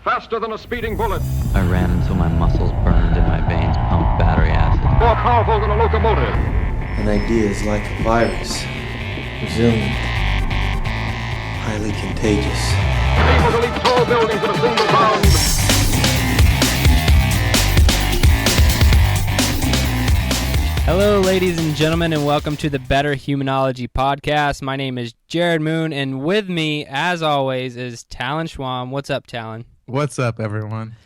Faster than a speeding bullet. I ran until my muscles burned and my veins pumped battery acid. More powerful than a locomotive. An idea is like a virus. Resilient. Highly contagious. Able to leap tall buildings in a single bound. Hello, ladies and gentlemen, and welcome to the Betterhumanology podcast. My name is Jarred Moon, and with me, as always, is Talon Schwam. What's up, Talon? What's up, everyone?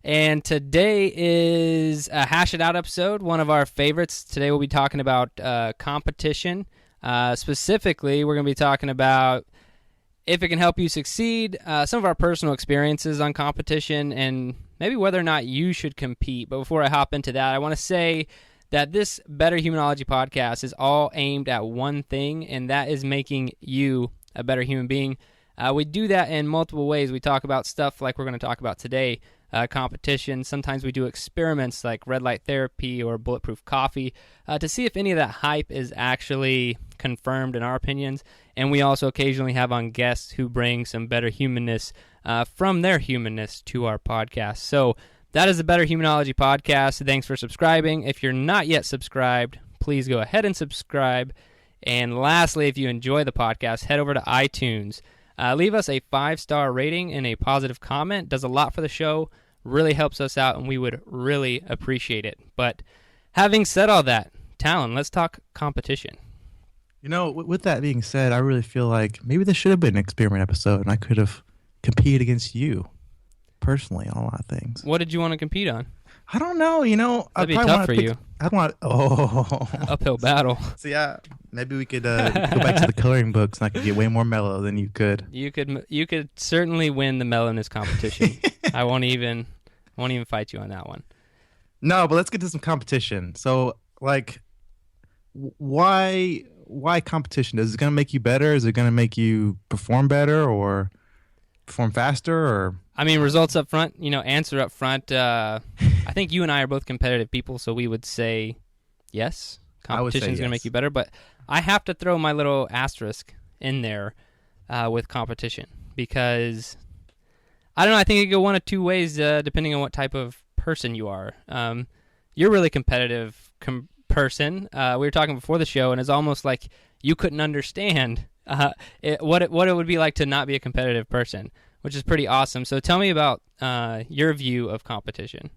And today is a Hash It Out episode, one of our favorites. Today we'll be talking about competition. Specifically, we're going to be talking about if it can help you succeed, some of our personal experiences on competition, and maybe whether or not you should compete. But before I hop into that, I want to say that this Betterhumanology podcast is all aimed at one thing, and that is making you a better human being. We do that in multiple ways. We talk about stuff like we're going to talk about today, competition. Sometimes we do experiments like red light therapy or bulletproof coffee to see if any of that hype is actually confirmed in our opinions. And we also occasionally have on guests who bring some better humanness from their humanness to our podcast. So that is the Betterhumanology podcast. Thanks for subscribing. If you're not yet subscribed, please go ahead and subscribe. And lastly, if you enjoy the podcast, head over to iTunes. Leave us a 5-star rating and a positive comment. Does a lot for the show, really helps us out, and we would really appreciate it. But having said all that, Talon, let's talk competition. You know, with that being said, I really feel like maybe this should have been an experiment episode, and I could have competed against you personally on a lot of things. What did you want to compete on? I don't know. You know, That'd be tough for you. I'd want Uphill battle. So yeah, maybe we could go back to the coloring books, and I could get way more mellow than you could. You could certainly win the mellowness competition. I won't even fight you on that one. No, but let's get to some competition. So, like, why competition? Is it going to make you better? Is it going to make you perform better or perform faster? Or I mean, results up front. Answer up front. I think you and I are both competitive people, so we would say yes. Competition is going to make you better, but I have to throw my little asterisk in there with competition because I don't know. I think it could go one of two ways depending on what type of person you are. You're a really competitive person. We were talking before the show, and it's almost like you couldn't understand what it would be like to not be a competitive person, which is pretty awesome. So tell me about your view of competition.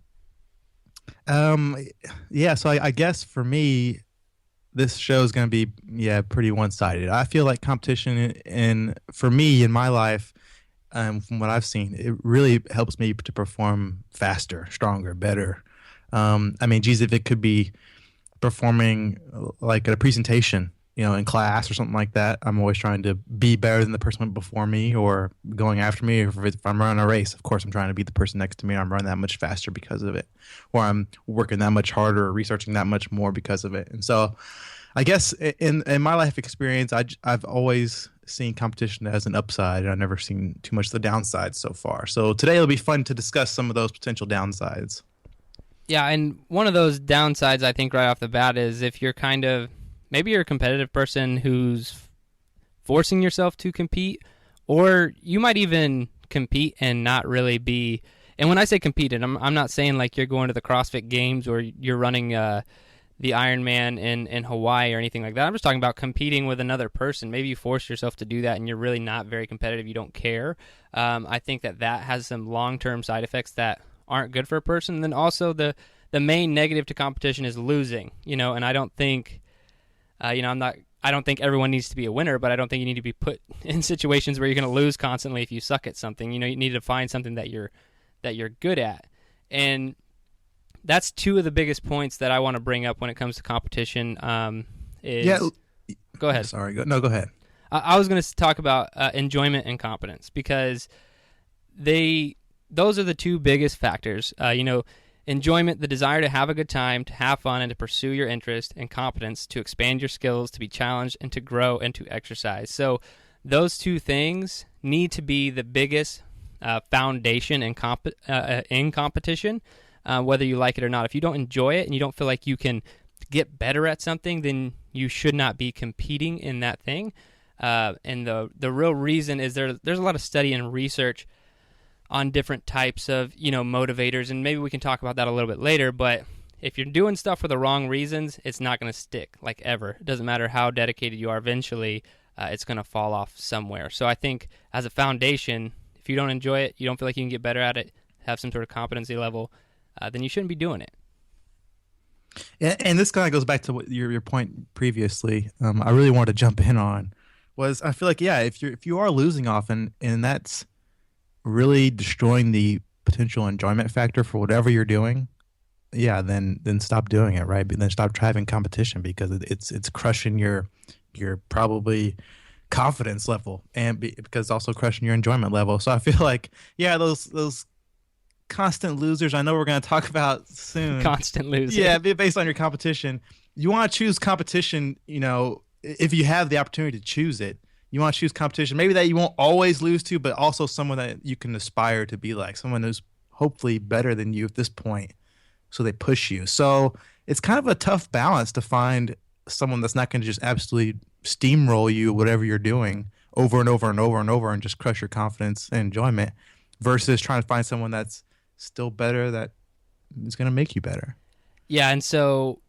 Yeah, so I guess for me, this show is going to be pretty one-sided. I feel like competition, for me in my life, from what I've seen, it really helps me to perform faster, stronger, better. I mean, geez, if it could be performing like at a presentation, in class or something like that, I'm always trying to be better than the person before me or going after me. Or if I'm running a race, of course, I'm trying to beat the person next to me. I'm running that much faster because of it. Or I'm working that much harder or researching that much more because of it. And so I guess in my life experience, I've always seen competition as an upside, and I've never seen too much of the downside so far. So today it'll be fun to discuss some of those potential downsides. Yeah, and one of those downsides I think right off the bat is if you're maybe you're a competitive person who's forcing yourself to compete, or you might even compete and not really be. And when I say compete, I'm not saying like you're going to the CrossFit Games or you're running the Ironman in Hawaii or anything like that. I'm just talking about competing with another person. Maybe you force yourself to do that and you're really not very competitive. You don't care. I think that has some long-term side effects that aren't good for a person. And then also the main negative to competition is losing, and I don't think I don't think everyone needs to be a winner, but I don't think you need to be put in situations where you're going to lose constantly if you suck at something. You need to find something that you're good at. And that's two of the biggest points that I want to bring up when it comes to competition. Go ahead. Sorry. Go ahead. I was going to talk about enjoyment and competence because those are the two biggest factors. Enjoyment, the desire to have a good time, to have fun, and to pursue your interest, and competence, to expand your skills, to be challenged, and to grow, and to exercise. So those two things need to be the biggest foundation in competition, whether you like it or not. If you don't enjoy it and you don't feel like you can get better at something, then you should not be competing in that thing. And the real reason is there's a lot of study and research on different types of, motivators, and maybe we can talk about that a little bit later, but if you're doing stuff for the wrong reasons, it's not going to stick, like, ever. It doesn't matter how dedicated you are. Eventually, it's going to fall off somewhere. So I think as a foundation, if you don't enjoy it, you don't feel like you can get better at it, have some sort of competency level, then you shouldn't be doing it. And this kind of goes back to what your point previously. I really wanted to jump in on was I feel like if you are losing often and that's really destroying the potential enjoyment factor for whatever you're doing, then stop doing it, right? But then stop driving competition because it's crushing your probably confidence level and because it's also crushing your enjoyment level. So I feel like those constant losers, I know we're going to talk about soon. Constant losers. Yeah, based on your competition. You want to choose competition, if you have the opportunity to choose it. You want to choose competition, maybe that you won't always lose to, but also someone that you can aspire to be like, someone who's hopefully better than you at this point. So they push you. So it's kind of a tough balance to find someone that's not going to just absolutely steamroll you, whatever you're doing, over and over and over and over and just crush your confidence and enjoyment versus trying to find someone that's still better that is going to make you better. Yeah, and so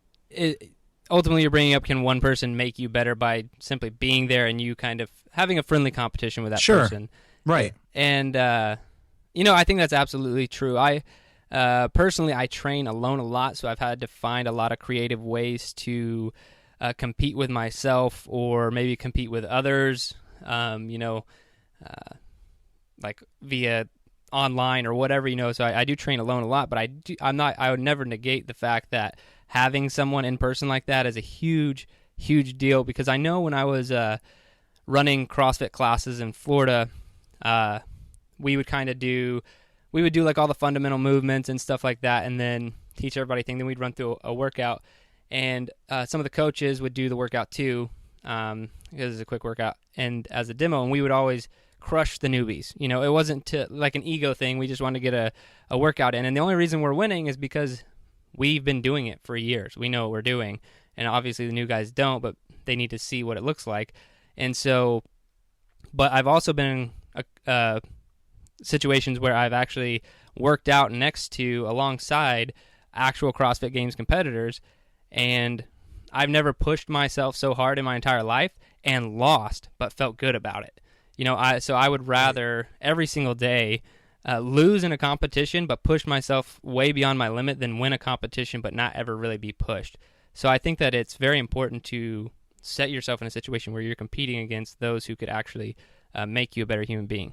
ultimately you're bringing up, can one person make you better by simply being there and you kind of having a friendly competition with that person? Right. And, I think that's absolutely true. Personally, I train alone a lot, so I've had to find a lot of creative ways to compete with myself or maybe compete with others, like via online or whatever, so I do train alone a lot, but I would never negate the fact that having someone in person like that is a huge, huge deal, because I know when I was running CrossFit classes in Florida, we would do like all the fundamental movements and stuff like that, and then teach everybody things. Then we'd run through a workout, and some of the coaches would do the workout too, because it's a quick workout, and as a demo, and we would always crush the newbies. It wasn't like an ego thing. We just wanted to get a workout in, and the only reason we're winning is because we've been doing it for years. We know what we're doing, and obviously the new guys don't, but they need to see what it looks like. And so, but I've also been in situations where I've actually worked out next to, alongside actual CrossFit Games competitors, and I've never pushed myself so hard in my entire life and lost, but felt good about it. So I would rather every single day lose in a competition but push myself way beyond my limit than win a competition but not ever really be pushed. So I think that it's very important to set yourself in a situation where you're competing against those who could actually make you a better human being.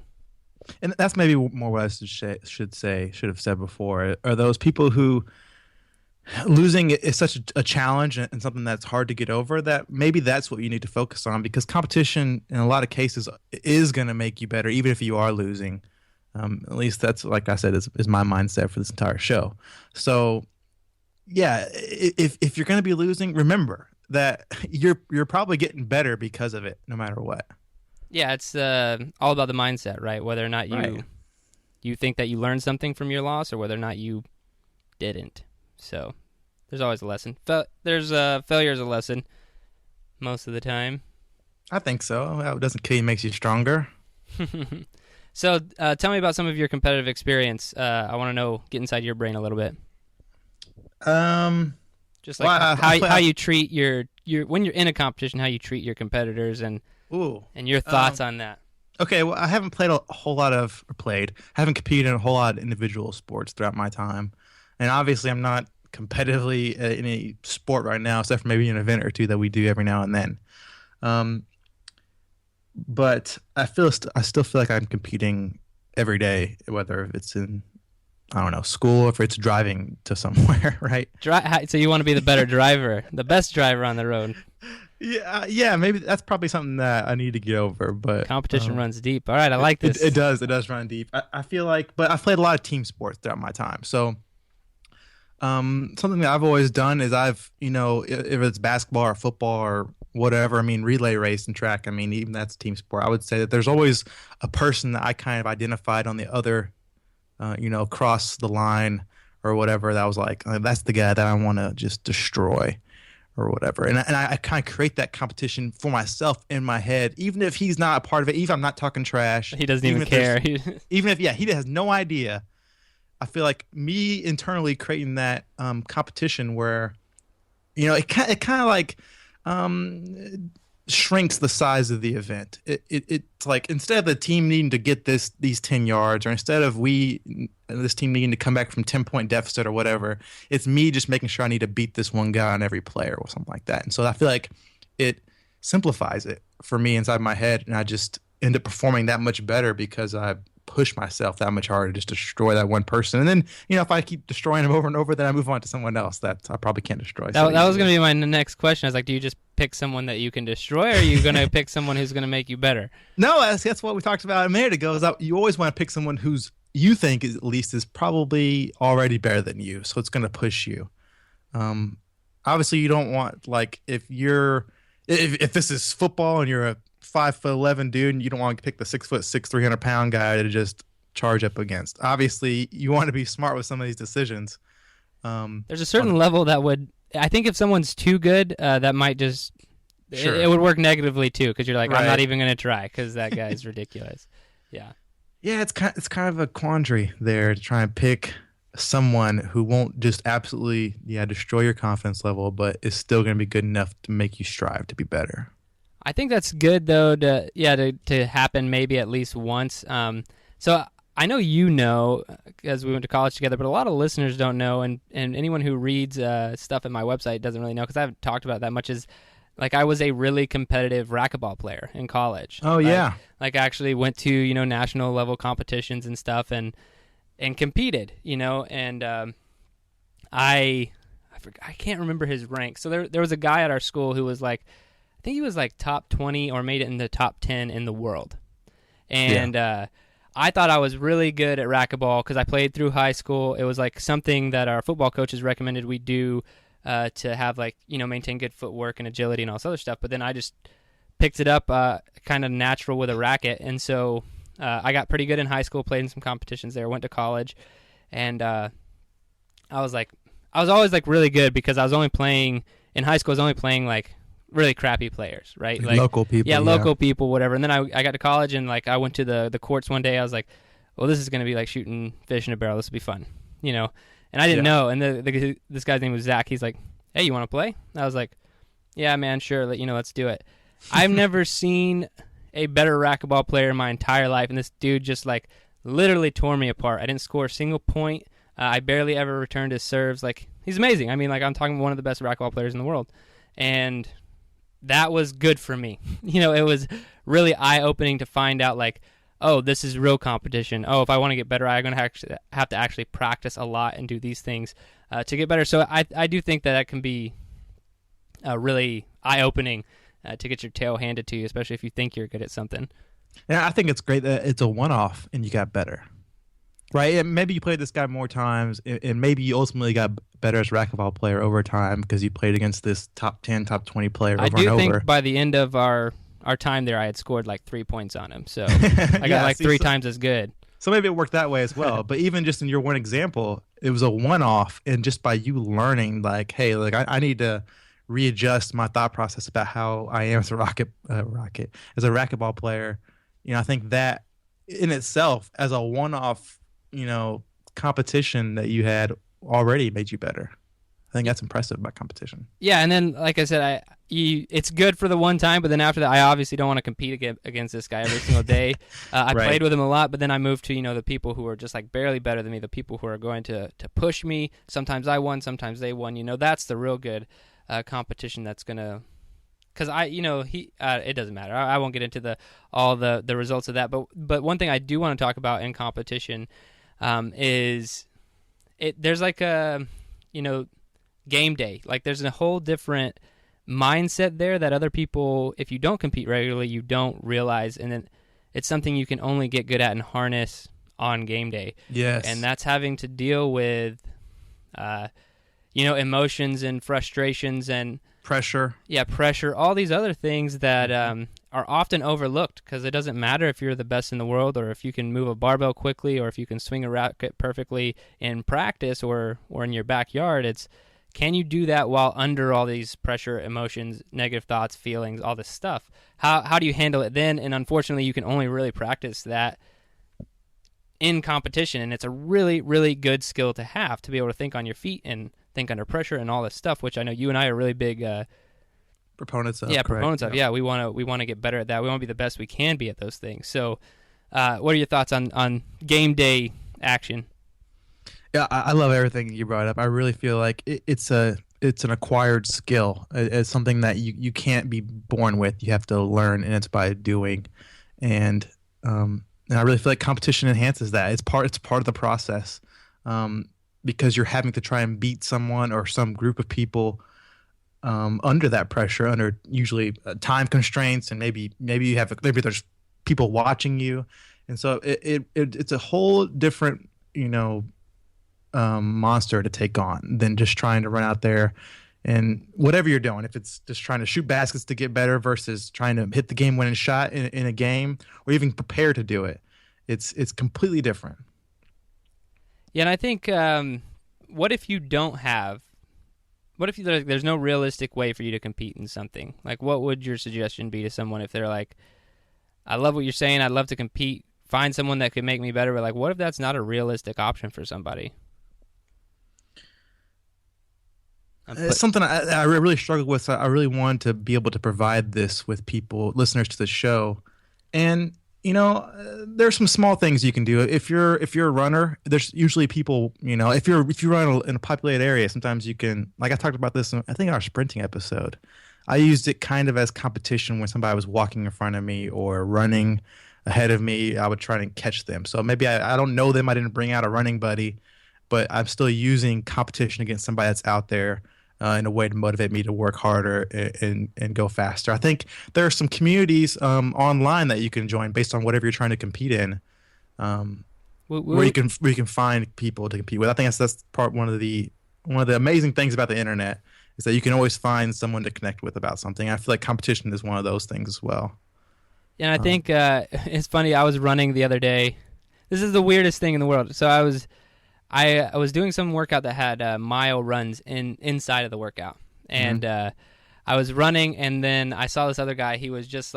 And that's maybe more what I should have said before, are those people who losing is such a challenge and something that's hard to get over, that maybe that's what you need to focus on, because competition in a lot of cases is going to make you better even if you are losing. At least that's, like I said, is my mindset for this entire show. So yeah, if you're going to be losing, remember that you're probably getting better because of it, no matter what. Yeah, it's all about the mindset, right? Whether or not you think that you learned something from your loss, or whether or not you didn't. So there's always a lesson. Failure is a lesson most of the time. I think so. It doesn't kill you, makes you stronger. So tell me about some of your competitive experience. I want to know, get inside your brain a little bit. Just like how you treat your when you're in a competition, how you treat your competitors, and your thoughts on that. Okay, well, I haven't played a whole lot of, haven't competed in a whole lot of individual sports throughout my time. And obviously I'm not competitively in any sport right now, except for maybe an event or two that we do every now and then. But I still feel like I'm competing every day, whether it's in, I don't know, school, or if it's driving to somewhere, right? So you want to be the better driver, the best driver on the road. Yeah, maybe that's probably something that I need to get over. But competition runs deep. All right, I like this. It does run deep. I feel like, but I've played a lot of team sports throughout my time. So something that I've always done is if it's basketball or football or whatever, relay race and track, even that's a team sport. I would say that there's always a person that I kind of identified on the other, cross the line or whatever, that was like, that's the guy that I want to just destroy. or whatever. And I kind of create that competition for myself in my head, even if he's not a part of it, even if I'm not talking trash. He doesn't even care. Even if, he has no idea. I feel like me internally creating that competition where, it kind of like shrinks the size of the event. It's like instead of the team needing to get these 10 yards, or instead of this team needing to come back from 10-point deficit or whatever, it's me just making sure I need to beat this one guy on every player or something like that. And so I feel like it simplifies it for me inside my head, and I just end up performing that much better because I push myself that much harder just to destroy that one person. And then, if I keep destroying him over and over, then I move on to someone else that I probably can't destroy. That was going to be my next question. I was like, do you just pick someone that you can destroy, or are you going to pick someone who's going to make you better? No, that's what we talked about a minute ago, is that you always want to pick someone who's you think at least is probably already better than you, so it's going to push you. Obviously, you don't want, like, if this is football and you're a 5'11" dude, and you don't want to pick the 6'6", 300-pound guy to just charge up against. Obviously, you want to be smart with some of these decisions. There's a certain level that would, I think, if someone's too good, that might just Sure. it would work negatively too, because you're like, I'm Right. not even going to try because that guy's ridiculous. Yeah. Yeah, it's kind of a quandary there to try and pick someone who won't just absolutely destroy your confidence level, but is still going to be good enough to make you strive to be better. I think that's good though to happen maybe at least once. So I know because we went to college together, but a lot of listeners don't know, and anyone who reads stuff at my website doesn't really know, because I haven't talked about it that much. Is like I was a really competitive racquetball player in college. Oh yeah, like actually went to national level competitions and stuff, and competed. And I can't remember his rank. So there was a guy at our school who was like, I think he was like top 20 or made it in the top 10 in the world. And I thought I was really good at racquetball because I played through high school. It was like something that our football coaches recommended we do to have maintain good footwork and agility and all this other stuff. But then I just picked it up kind of natural with a racket. And so I got pretty good in high school, played in some competitions there, went to college. And I was always like really good because I was only playing, in high school, I was only playing like really crappy players, right? Like local people. Yeah, local people, whatever. And then I got to college, and like I went to the courts one day. I was like, well, this is going to be like shooting fish in a barrel. This will be fun, And I didn't know. And this guy's name was Zach. He's like, hey, you want to play? I was like, yeah, man, sure. Let's do it. I've never seen a better racquetball player in my entire life, and this dude just like literally tore me apart. I didn't score a single point. I barely ever returned his serves. Like, he's amazing. I mean, like, I'm talking one of the best racquetball players in the world. And that was good for me. It was really eye-opening to find out, like, oh, this is real competition. Oh, if I want to get better, I'm going to have to actually practice a lot and do these things to get better. So I do think that can be really eye-opening to get your tail handed to you, especially if you think you're good at something. Yeah, I think it's great that it's a one-off and you got better. Right, and maybe you played this guy more times, and maybe you ultimately got better as a racquetball player over time because you played against this top 10, top 20 player over and over. I do think by the end of our time there, I had scored like 3 points on him, so I got three times as good. So maybe it worked that way as well. But even just in your one example, it was a one-off, and just by you learning, like, hey, like I need to readjust my thought process about how I am as a racquetball player. I think that in itself, as a one-off, competition that you had already made you better. I think that's impressive about competition. Yeah, and then like I said, it's good for the one time, but then after that, I obviously don't want to compete against this guy every single day. I Right. played with him a lot, but then I moved to the people who are just like barely better than me, the people who are going to push me. Sometimes I won, sometimes they won. That's the real good competition. That's gonna. Because it doesn't matter. I won't get into all the results of that. But one thing I do want to talk about in competition is there's like a game day. Like there's a whole different mindset there that other people, if you don't compete regularly, you don't realize, and then it's something you can only get good at and harness on game day. Yes, and that's having to deal with emotions and frustrations and pressure. Yeah, pressure, all these other things that are often overlooked because it doesn't matter if you're the best in the world or if you can move a barbell quickly or if you can swing a racket perfectly in practice or in your backyard. It's can you do that while under all these pressure, emotions, negative thoughts, feelings, all this stuff? How do you handle it then? And unfortunately, you can only really practice that in competition, and it's a really, really good skill to have, to be able to think on your feet and think under pressure and all this stuff, which I know you and I are really big proponents of. Yeah, correct. proponents of. Yeah, we want to get better at that. We want to be the best we can be at those things. So, what are your thoughts on game day action? Yeah, I love everything you brought up. I really feel like it's an acquired skill. It's something that you can't be born with. You have to learn, and it's by doing. And I really feel like competition enhances that. It's part of the process, because you're having to try and beat someone or some group of people under that pressure, under usually time constraints, and maybe there's people watching you, and so it's a whole different monster to take on than just trying to run out there and whatever you're doing. If it's just trying to shoot baskets to get better versus trying to hit the game-winning shot in a game, or even prepare to do it, it's completely different. Yeah, and I think what if there's no realistic way for you to compete in something? Like, what would your suggestion be to someone if they're like, I love what you're saying, I'd love to compete, find someone that could make me better, but like, what if that's not a realistic option for somebody? It's something I really struggle with. So I really want to be able to provide this with listeners to the show. And there's some small things you can do. If you're a runner, there's usually people. If you run in a populated area, sometimes you can. Like I talked about this, I think in our sprinting episode, I used it kind of as competition when somebody was walking in front of me or running ahead of me. I would try and catch them. So maybe I don't know them. I didn't bring out a running buddy, but I'm still using competition against somebody that's out there in a way to motivate me to work harder and go faster. I think there are some communities online that you can join based on whatever you're trying to compete in, where you can find people to compete with. I think that's one of the amazing things about the internet is that you can always find someone to connect with about something. I feel like competition is one of those things as well. And I think it's funny. I was running the other day. This is the weirdest thing in the world. So I was doing some workout that had mile runs inside of the workout, and I was running, and then I saw this other guy. He was just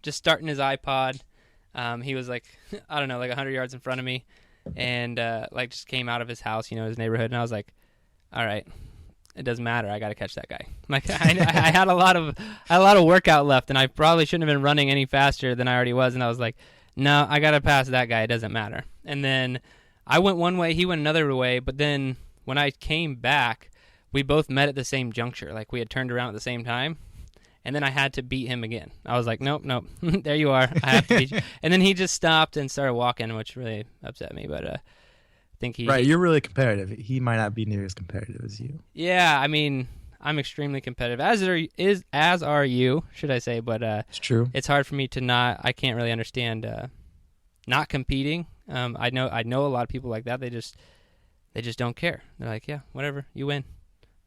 starting his iPod. He was like, I don't know, like 100 yards in front of me, and just came out of his house, his neighborhood, and I was like, all right, it doesn't matter. I got to catch that guy. Like I had a lot of workout left, and I probably shouldn't have been running any faster than I already was, and I was like, no, I got to pass that guy. It doesn't matter. And then I went one way, he went another way, but then when I came back, we both met at the same juncture. Like we had turned around at the same time, and then I had to beat him again. I was like, nope, there you are. I have to beat you. And then he just stopped and started walking, which really upset me, but I think you're really competitive. He might not be near as competitive as you. Yeah, I mean, I'm extremely competitive, as are you, should I say, but it's true. It's hard for me to I can't really understand not competing. I know a lot of people like that. They just don't care. They're like, yeah, whatever, you win.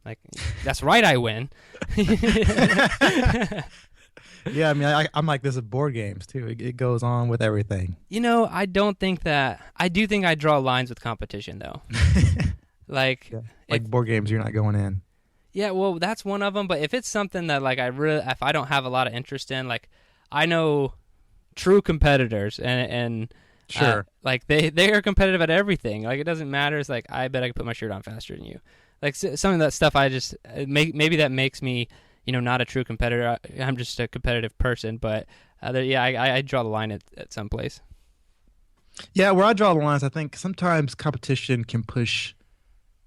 Like, that's right, I win. Yeah, I mean, I'm like this at board games too. It goes on with everything. I don't think that. I do think I draw lines with competition though. Like board games, you're not going in. Yeah, well, that's one of them. But if it's something that like if I don't have a lot of interest in, like I know true competitors and sure, like they are competitive at everything. Like it doesn't matter. It's like I bet I can put my shirt on faster than you. Like some of that stuff, I just maybe that makes me not a true competitor. I'm just a competitive person. But I draw the line at some place. Yeah, where I draw the lines, I think sometimes competition can push.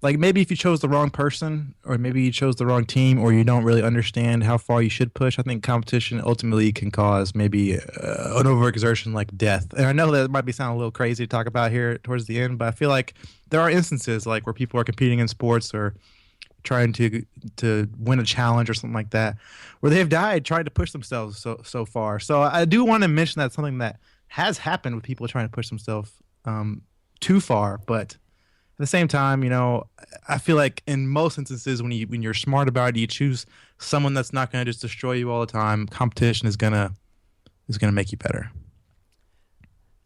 Like maybe if you chose the wrong person, or maybe you chose the wrong team, or you don't really understand how far you should push, I think competition ultimately can cause maybe an overexertion like death. And I know that might be sounding a little crazy to talk about here towards the end, but I feel like there are instances like where people are competing in sports or trying to win a challenge or something like that, where they have died trying to push themselves so far. So I do want to mention that's something that has happened with people trying to push themselves too far, but at the same time, I feel like in most instances when you're smart about it, you choose someone that's not going to just destroy you all the time. Competition is gonna make you better.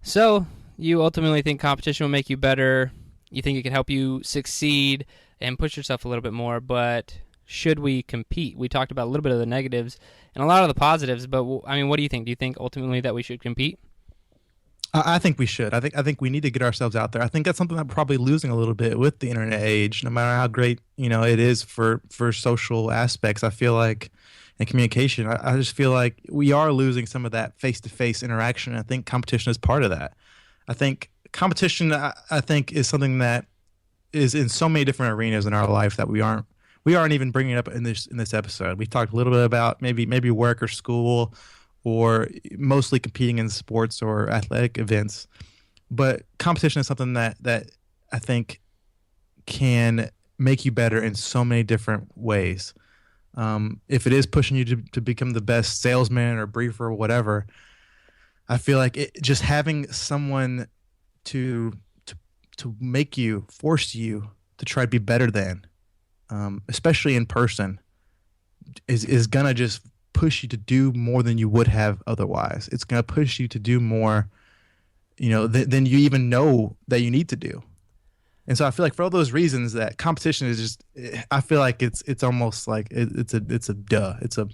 So you ultimately think competition will make you better. You think it can help you succeed. and push yourself a little bit more, but should we compete? We talked about a little bit of the negatives and a lot of the positives, but I mean, what do you think? Do you think ultimately that we should compete? I think we should. I think we need to get ourselves out there. I think that's something that we're probably losing a little bit with the internet age. No matter how great it is for social aspects, I feel like, and communication, I just feel like we are losing some of that face-to-face interaction. I think competition is part of that. I think competition, I think, is something that is in so many different arenas in our life that we aren't even bringing up in this episode. We talked a little bit about maybe work or school, or mostly competing in sports or athletic events. But competition is something that I think can make you better in so many different ways. If it is pushing you to become the best salesman or briefer or whatever, I feel like just having someone to force you to try to be better than, especially in person, is gonna just push you to do more than you would have otherwise. It's going to push you to do more, than you even know that you need to do. And so I feel like for all those reasons, that competition is just, I feel like it's almost like it's a duh. It's a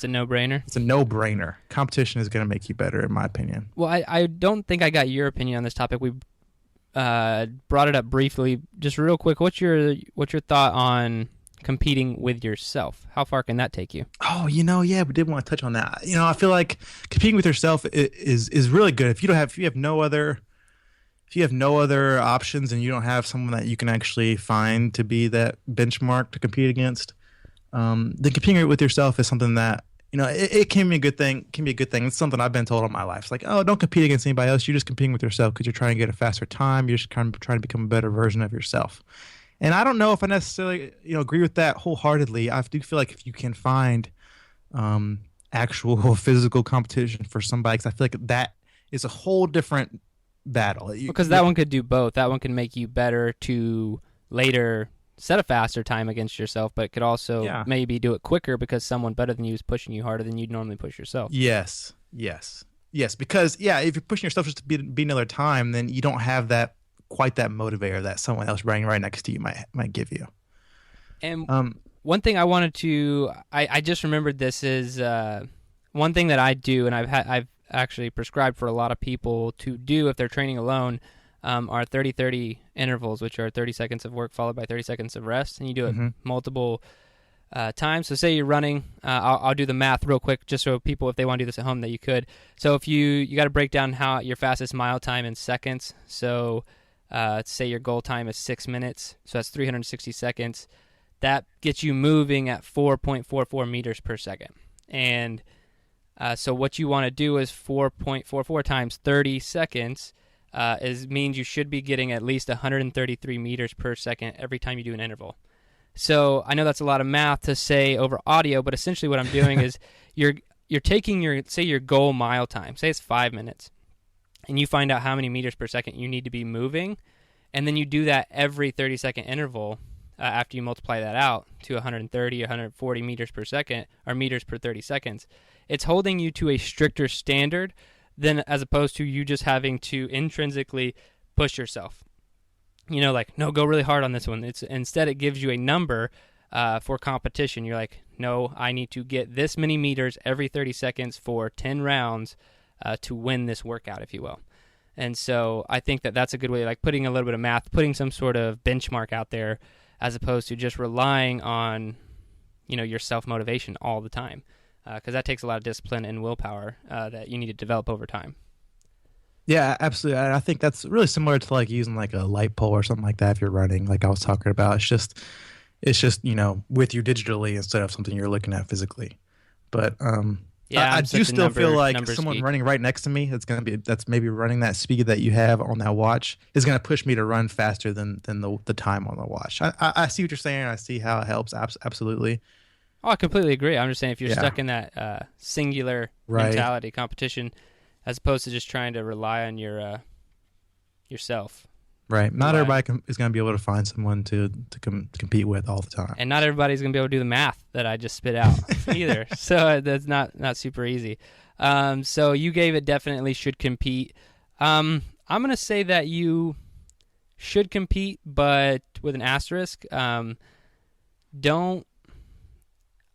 no-brainer. It's a no-brainer. Competition is going to make you better, in my opinion. Well, I don't think I got your opinion on this topic. We brought it up briefly. Just real quick, what's your thought on competing with yourself? How far can that take you? Oh, yeah, we did want to touch on that. I feel like competing with yourself is really good. If you have no other options and you don't have someone that you can actually find to be that benchmark to compete against, then competing with yourself is something that, it can be a good thing. It's something I've been told all my life. It's like, oh, don't compete against anybody else. You're just competing with yourself because you're trying to get a faster time. You're just kind of trying to become a better version of yourself. And I don't know if I necessarily, agree with that wholeheartedly. I do feel like if you can find actual physical competition for somebody, because I feel like that is a whole different battle. Because that one could do both. That one can make you better to later set a faster time against yourself, but it could also maybe do it quicker because someone better than you is pushing you harder than you'd normally push yourself. Yes. Because, if you're pushing yourself just to beat another time, then you don't have quite that motivator that someone else running right next to you might give you. And one thing I wanted to, I just remembered this is one thing that I do, and I've actually prescribed for a lot of people to do if they're training alone, are 30-30 intervals, which are 30 seconds of work followed by 30 seconds of rest, and you do it multiple times. So say you're running, I'll do the math real quick just so people, if they want to do this at home, that you could. So if you got to break down how your fastest mile time in seconds. So let's say your goal time is 6 minutes, so that's 360 seconds. That gets you moving at 4.44 meters per second. And so what you want to do is 4.44 times 30 seconds means you should be getting at least 133 meters per second every time you do an interval. So I know that's a lot of math to say over audio, but essentially what I'm doing is you're taking your goal mile time, say it's 5 minutes, and you find out how many meters per second you need to be moving, and then you do that every 30-second interval after you multiply that out to 130 or 140 meters per second, or meters per 30 seconds. It's holding you to a stricter standard than as opposed to you just having to intrinsically push yourself. No, go really hard on this one. Instead, it gives you a number for competition. You're like, no, I need to get this many meters every 30 seconds for 10 rounds to win this workout, if you will. And so I think that that's a good way, like putting a little bit of math, putting some sort of benchmark out there, as opposed to just relying on, your self-motivation all the time, because that takes a lot of discipline and willpower that you need to develop over time. Yeah, absolutely. I think that's really similar to like using like a light pole or something like that if you're running, like I was talking about. It's just with you digitally instead of something you're looking at physically. But I do still feel like someone running right next to me that's maybe running that speed that you have on that watch is going to push me to run faster than the time on the watch. I see what you're saying. I see how it helps. Absolutely. Oh, I completely agree. I'm just saying if you're stuck in that singular mentality competition, as opposed to just trying to rely on yourself. Right. Not everybody is going to be able to find someone to compete with all the time. And not everybody's going to be able to do the math that I just spit out either. So that's not super easy. So you gave it definitely should compete. I'm going to say that you should compete, but with an asterisk. Don't.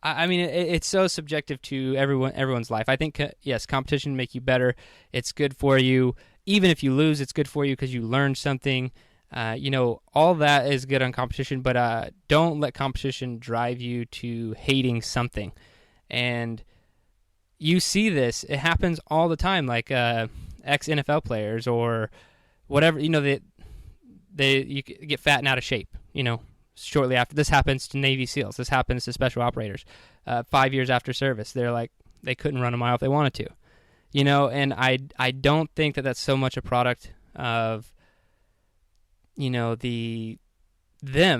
I mean, it's so subjective to everyone's life. I think, yes, competition make you better. It's good for you. Even if you lose, it's good for you because you learned something. All that is good on competition, but don't let competition drive you to hating something. And you see this. It happens all the time, like ex-NFL players or whatever, they you get fat and out of shape, shortly after. This happens to Navy SEALs. This happens to special operators. 5 years after service, they're like, they couldn't run a mile if they wanted to, and I don't think that that's so much a product of, them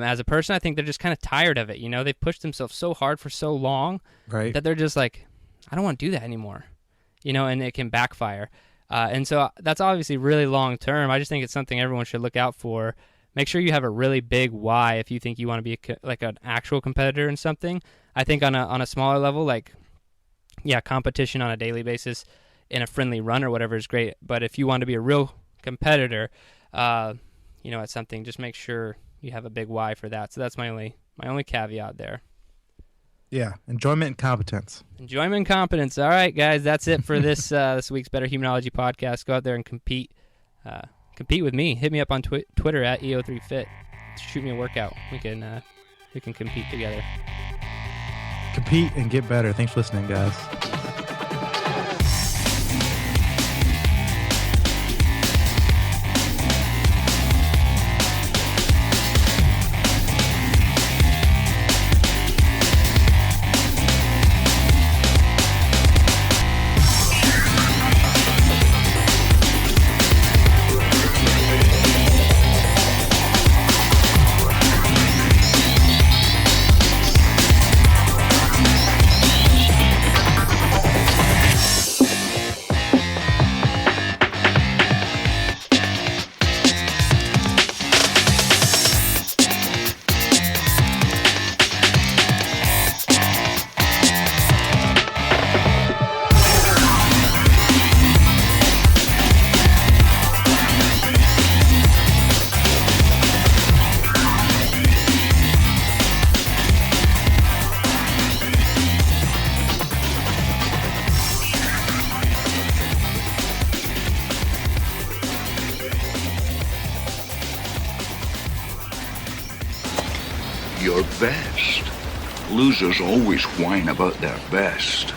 as a person. I think they're just kind of tired of it. They've pushed themselves so hard for so long that they're just like, I don't want to do that anymore, and it can backfire. And so that's obviously really long term. I just think it's something everyone should look out for. Make sure you have a really big why if you think you want to be like an actual competitor in something. I think on a smaller level, competition on a daily basis in a friendly run or whatever is great. But if you want to be a real competitor, at something, just make sure you have a big why for that. So that's my only caveat there. Yeah, enjoyment and competence. Enjoyment and competence. All right, guys, that's it for this this week's Better Humanology podcast. Go out there and compete. Compete with me. Hit me up on Twitter at EO3Fit. Shoot me a workout. We can compete together. Compete and get better. Thanks for listening, guys. Your best. Losers always whine about their best.